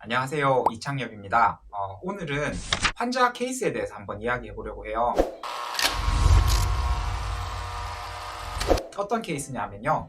안녕하세요. 이창엽입니다. 오늘은 환자 케이스에 대해서 한번 이야기해 보려고 해요. 어떤 케이스냐면요.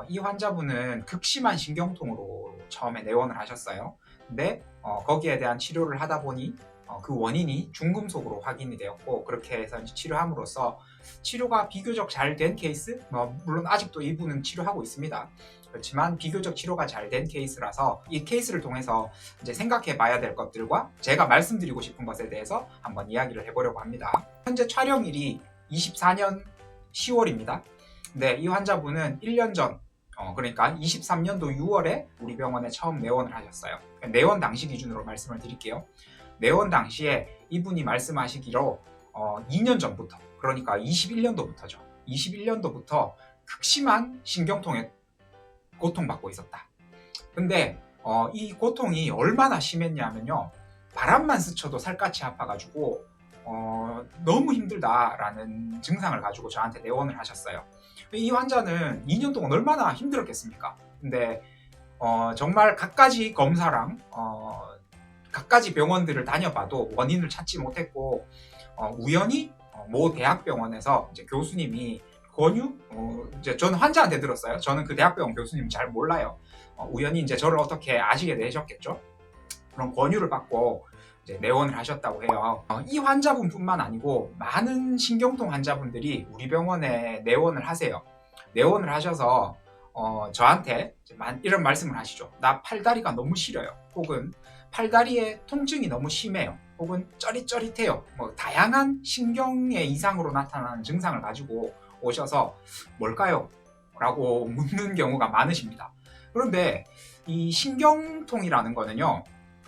이 환자분은 극심한 신경통으로 처음에 내원을 하셨어요. 근데 거기에 대한 치료를 하다 보니 그 원인이 중금속으로 확인이 되었고, 그렇게 해서 치료함으로써 치료가 비교적 잘 된 케이스, 물론 아직도 이분은 치료하고 있습니다. 그렇지만 비교적 치료가 잘 된 케이스라서 이 케이스를 통해서 이제 생각해 봐야 될 것들과 제가 말씀드리고 싶은 것에 대해서 한번 이야기를 해보려고 합니다. 현재 촬영일이 24년 10월입니다. 네, 이 환자분은 1년 전, 그러니까 23년도 6월에 우리 병원에 처음 내원을 하셨어요. 내원 당시 기준으로 말씀을 드릴게요. 내원 당시에 이분이 말씀하시기로 2년 전부터, 그러니까 21년도부터죠. 21년도부터 극심한 신경통에 고통받고 있었다. 근데 이 고통이 얼마나 심했냐면요. 바람만 스쳐도 살갗이 아파가지고 너무 힘들다라는 증상을 가지고 저한테 내원을 하셨어요. 이 환자는 2년 동안 얼마나 힘들었겠습니까? 근데 정말 갖가지 검사랑 갖가지 병원들을 다녀봐도 원인을 찾지 못했고, 우연히 모 대학병원에서 이제 교수님이 권유? 이제 저는 환자한테 들었어요. 저는 그 대학병원 교수님 잘 몰라요. 우연히 이제 저를 어떻게 아시게 되셨겠죠? 그런 권유를 받고 이제 내원을 하셨다고 해요. 이 환자분뿐만 아니고 많은 신경통 환자분들이 우리 병원에 내원을 하세요. 내원을 하셔서 저한테 이런 말씀을 하시죠. 나 팔다리가 너무 시려요. 혹은 팔다리에 통증이 너무 심해요. 혹은 쩌릿쩌릿해요. 다양한 신경의 이상으로 나타나는 증상을 가지고 오셔서 뭘까요? 라고 묻는 경우가 많으십니다. 그런데 이 신경통이라는 거는요,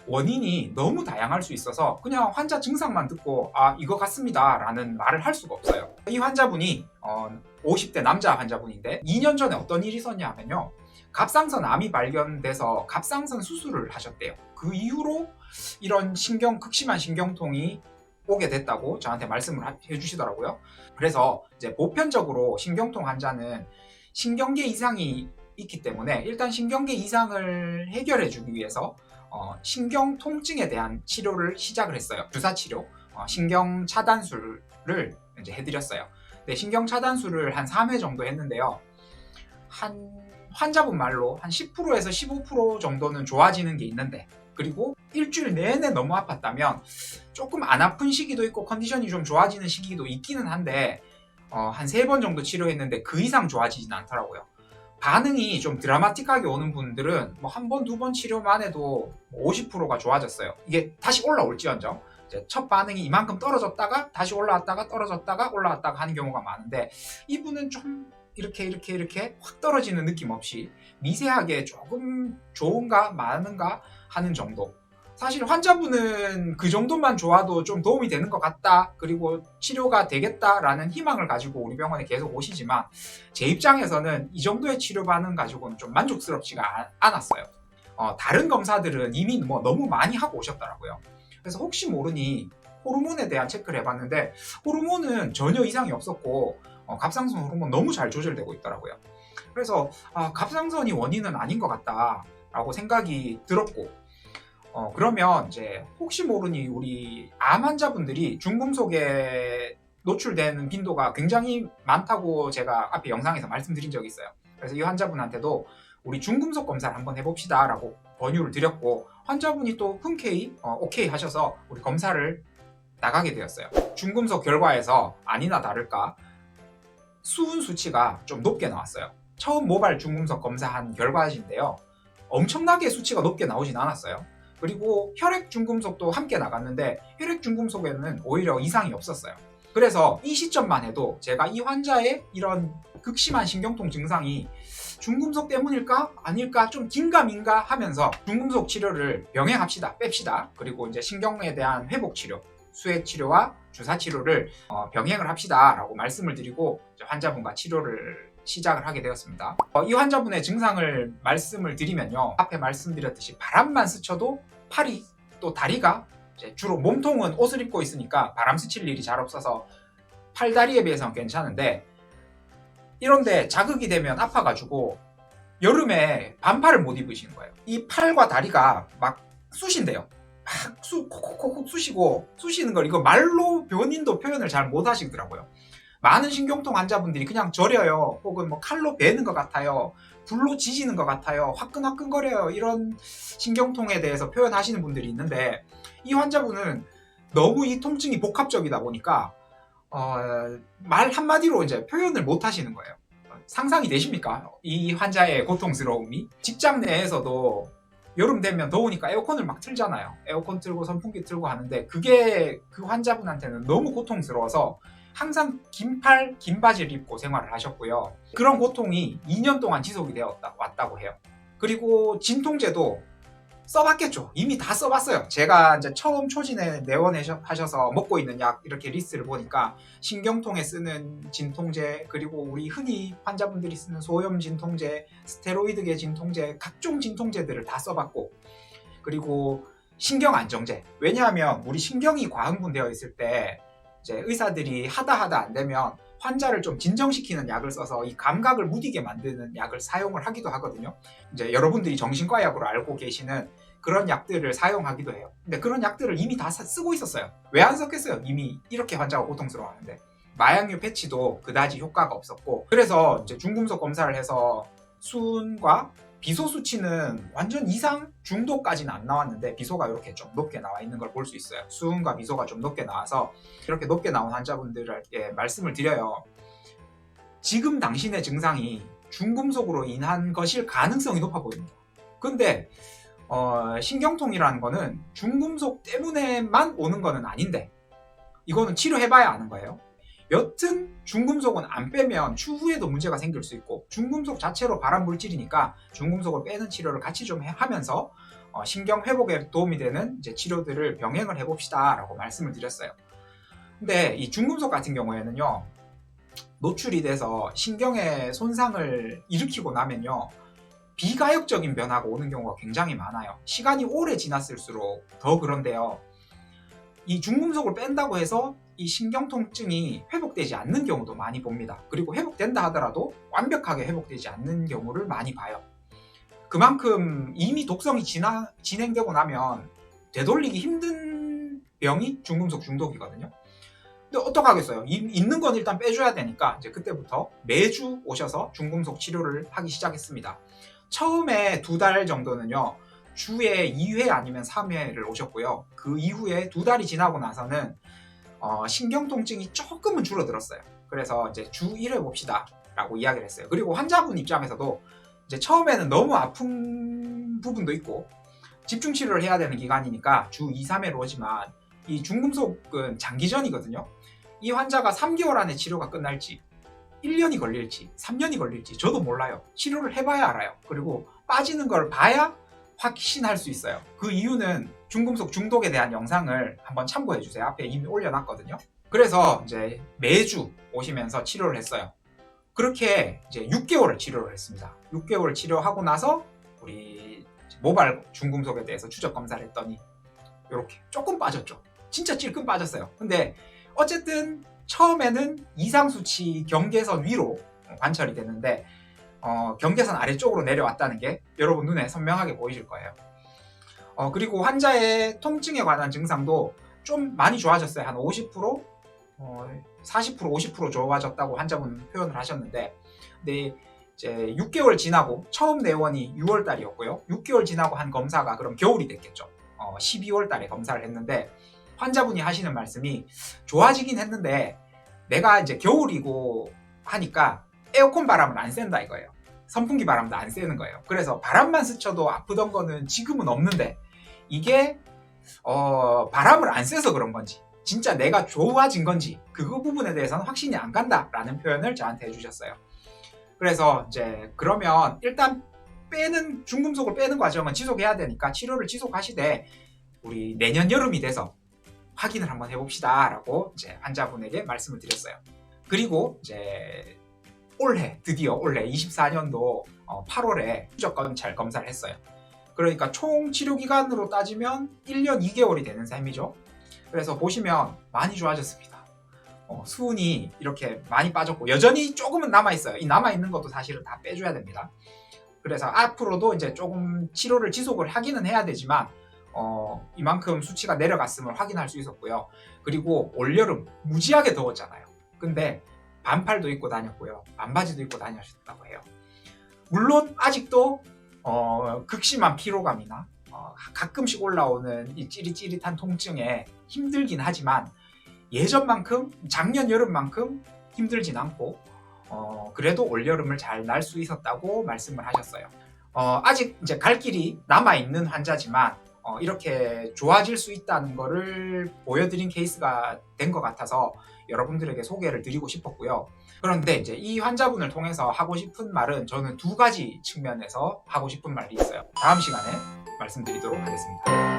원인이 너무 다양할 수 있어서 그냥 환자 증상만 듣고 이거 같습니다 라는 말을 할 수가 없어요. 이 환자분이 50대 남자 환자분인데 2년 전에 어떤 일이 있었냐 하면요, 갑상선 암이 발견돼서 갑상선 수술을 하셨대요. 그 이후로 이런 극심한 신경통이 오게 됐다고 저한테 말씀을 해주시더라고요. 그래서 이제 보편적으로 신경통 환자는 신경계 이상이 있기 때문에 일단 신경계 이상을 해결해 주기 위해서 신경 통증에 대한 치료를 시작을 했어요. 주사 치료, 신경 차단술을 이제 해드렸어요. 네, 신경 차단술을 한 3회 정도 했는데요. 한 환자분 말로 한 10%에서 15% 정도는 좋아지는 게 있는데, 그리고 일주일 내내 너무 아팠다면 조금 안 아픈 시기도 있고 컨디션이 좀 좋아지는 시기도 있기는 한데 한 3번 정도 치료했는데 그 이상 좋아지진 않더라고요. 반응이 좀 드라마틱하게 오는 분들은 한 번, 두 번 치료만 해도 50%가 좋아졌어요. 이게 다시 올라올지언정 첫 반응이 이만큼 떨어졌다가 다시 올라왔다가 떨어졌다가 올라왔다가 하는 경우가 많은데, 이분은 좀 이렇게 확 떨어지는 느낌 없이 미세하게 조금 좋은가 많은가 하는 정도. 사실 환자분은 그 정도만 좋아도 좀 도움이 되는 것 같다, 그리고 치료가 되겠다라는 희망을 가지고 우리 병원에 계속 오시지만, 제 입장에서는 이 정도의 치료 반응 가지고는 좀 만족스럽지가 않았어요. 다른 검사들은 이미 너무 많이 하고 오셨더라고요. 그래서 혹시 모르니 호르몬에 대한 체크를 해봤는데 호르몬은 전혀 이상이 없었고 갑상선 호르몬 너무 잘 조절되고 있더라고요. 그래서 갑상선이 원인은 아닌 것 같다라고 생각이 들었고, 그러면 이제 혹시 모르니 우리 암 환자분들이 중금속에 노출되는 빈도가 굉장히 많다고 제가 앞에 영상에서 말씀드린 적이 있어요. 그래서 이 환자분한테도 우리 중금속 검사를 한번 해봅시다 라고 권유를 드렸고, 환자분이 또 흔쾌히 오케이 하셔서 우리 검사를 나가게 되었어요. 중금속 결과에서 아니나 다를까 수은 수치가 좀 높게 나왔어요. 처음 모발 중금속 검사한 결과인데요, 엄청나게 수치가 높게 나오진 않았어요. 그리고 혈액 중금속도 함께 나갔는데 혈액 중금속에는 오히려 이상이 없었어요. 그래서 이 시점만 해도 제가 이 환자의 이런 극심한 신경통 증상이 중금속 때문일까 아닐까 좀 긴가민가 하면서 중금속 치료를 병행합시다, 뺍시다. 그리고 이제 신경에 대한 회복 치료, 수액 치료와 주사 치료를 병행을 합시다라고 말씀을 드리고 환자분과 치료를 시작을 하게 되었습니다. 이 환자분의 증상을 말씀을 드리면요, 앞에 말씀드렸듯이 바람만 스쳐도 팔이 또 다리가, 주로 몸통은 옷을 입고 있으니까 바람 스칠 일이 잘 없어서 팔다리에 비해서는 괜찮은데, 이런데 자극이 되면 아파가지고 여름에 반팔을 못 입으시는 거예요. 이 팔과 다리가 막 쑤신대요. 막 콕콕콕콕 쑤시는 걸 이거 말로 본인도 표현을 잘 못 하시더라고요. 많은 신경통 환자분들이 그냥 저려요. 혹은 뭐 칼로 베는 것 같아요. 불로 지지는 것 같아요. 화끈화끈거려요. 이런 신경통에 대해서 표현하시는 분들이 있는데 이 환자분은 너무 이 통증이 복합적이다 보니까 말 한마디로 이제 표현을 못 하시는 거예요. 상상이 되십니까? 이 환자의 고통스러움이. 직장 내에서도 여름 되면 더우니까 에어컨을 막 틀잖아요. 에어컨 틀고 선풍기 틀고 하는데 그게 그 환자분한테는 너무 고통스러워서 항상 긴 팔, 긴 바지를 입고 생활을 하셨고요. 그런 고통이 2년 동안 지속이 왔다고 해요. 그리고 진통제도 써봤겠죠. 이미 다 써봤어요. 제가 이제 처음 초진에 내원하셔서 먹고 있는 약 이렇게 리스트를 보니까 신경통에 쓰는 진통제, 그리고 우리 흔히 환자분들이 쓰는 소염 진통제, 스테로이드계 진통제, 각종 진통제들을 다 써봤고, 그리고 신경 안정제. 왜냐하면 우리 신경이 과흥분되어 있을 때 이제 의사들이 하다 안 되면 환자를 좀 진정시키는 약을 써서 이 감각을 무디게 만드는 약을 사용을 하기도 하거든요. 이제 여러분들이 정신과 약으로 알고 계시는 그런 약들을 사용하기도 해요. 근데 그런 약들을 이미 다 쓰고 있었어요. 왜 안 썼겠어요? 이미 이렇게 환자가 고통스러워하는데. 마약류 패치도 그다지 효과가 없었고, 그래서 이제 중금속 검사를 해서 수은과 비소 수치는 완전 이상 중도까지는 안 나왔는데 비소가 이렇게 좀 높게 나와 있는 걸 볼 수 있어요. 수은과 비소가 좀 높게 나와서 이렇게 높게 나온 환자분들에게 말씀을 드려요. 지금 당신의 증상이 중금속으로 인한 것일 가능성이 높아 보입니다. 근데 신경통이라는 거는 중금속 때문에만 오는 거는 아닌데 이거는 치료해봐야 아는 거예요. 여튼 중금속은 안 빼면 추후에도 문제가 생길 수 있고, 중금속 자체로 발암 물질이니까 중금속을 빼는 치료를 같이 좀 하면서 신경 회복에 도움이 되는 이제 치료들을 병행을 해봅시다 라고 말씀을 드렸어요. 근데 이 중금속 같은 경우에는요, 노출이 돼서 신경에 손상을 일으키고 나면요, 비가역적인 변화가 오는 경우가 굉장히 많아요. 시간이 오래 지났을수록 더 그런데요, 이 중금속을 뺀다고 해서 이 신경통증이 회복되지 않는 경우도 많이 봅니다. 그리고 회복된다 하더라도 완벽하게 회복되지 않는 경우를 많이 봐요. 그만큼 이미 독성이 진행되고 나면 되돌리기 힘든 병이 중금속 중독이거든요. 근데 어떡하겠어요? 있는 건 일단 빼줘야 되니까 이제 그때부터 매주 오셔서 중금속 치료를 하기 시작했습니다. 처음에 2달 정도는요, 주에 2회 아니면 3회를 오셨고요. 그 이후에 2달이 지나고 나서는 신경통증이 조금은 줄어들었어요. 그래서 이제 주 1회 봅시다 라고 이야기를 했어요. 그리고 환자분 입장에서도 이제 처음에는 너무 아픈 부분도 있고 집중치료를 해야 되는 기간이니까 주 2, 3회로 오지만 이 중금속은 장기전이거든요. 이 환자가 3개월 안에 치료가 끝날지 1년이 걸릴지 3년이 걸릴지 저도 몰라요. 치료를 해봐야 알아요. 그리고 빠지는 걸 봐야 확신할 수 있어요. 그 이유는 중금속 중독에 대한 영상을 한번 참고해 주세요. 앞에 이미 올려놨거든요. 그래서 이제 매주 오시면서 치료를 했어요. 그렇게 이제 6개월을 치료를 했습니다. 6개월 치료하고 나서 우리 모발 중금속에 대해서 추적 검사를 했더니 이렇게 조금 빠졌죠. 진짜 찔끔 빠졌어요. 근데 어쨌든 처음에는 이상 수치 경계선 위로 관찰이 됐는데 경계선 아래쪽으로 내려왔다는 게 여러분 눈에 선명하게 보이실 거예요. 그리고 환자의 통증에 관한 증상도 좀 많이 좋아졌어요. 한 50%, 40%, 50% 좋아졌다고 환자분 표현을 하셨는데, 근데 이제 6개월 지나고 처음 내원이 6월 달이었고요. 6개월 지나고 한 검사가 그럼 겨울이 됐겠죠. 12월 달에 검사를 했는데 환자분이 하시는 말씀이 좋아지긴 했는데 내가 이제 겨울이고 하니까 에어컨 바람을 안 쐰다 이거예요. 선풍기 바람도 안 쐬는 거예요. 그래서 바람만 스쳐도 아프던 거는 지금은 없는데 이게 바람을 안 쐬서 그런 건지 진짜 내가 좋아진 건지 그거 부분에 대해서는 확신이 안 간다라는 표현을 저한테 해주셨어요. 그래서 이제 그러면 일단 중금속을 빼는 과정은 지속해야 되니까 치료를 지속하시되 우리 내년 여름이 돼서 확인을 한번 해봅시다 라고 이제 환자분에게 말씀을 드렸어요. 그리고 이제 드디어 올해 24년도 8월에 추적 검찰 검사를 했어요. 그러니까 총 치료 기간으로 따지면 1년 2개월이 되는 셈이죠. 그래서 보시면 많이 좋아졌습니다. 수은이 이렇게 많이 빠졌고 여전히 조금은 남아있어요. 이 남아있는 것도 사실은 다 빼줘야 됩니다. 그래서 앞으로도 이제 조금 치료를 지속을 하기는 해야 되지만 이만큼 수치가 내려갔음을 확인할 수 있었고요. 그리고 올여름 무지하게 더웠잖아요. 근데 반팔도 입고 다녔고요. 반바지도 입고 다녔다고 해요. 물론 아직도 극심한 피로감이나 가끔씩 올라오는 이 찌릿찌릿한 통증에 힘들긴 하지만 예전만큼, 작년 여름만큼 힘들진 않고 그래도 올여름을 잘 날 수 있었다고 말씀을 하셨어요. 아직 이제 갈 길이 남아있는 환자지만 이렇게 좋아질 수 있다는 거를 보여드린 케이스가 된 것 같아서 여러분들에게 소개를 드리고 싶었고요. 그런데 이제 이 환자분을 통해서 하고 싶은 말은 저는 두 가지 측면에서 하고 싶은 말이 있어요. 다음 시간에 말씀드리도록 하겠습니다.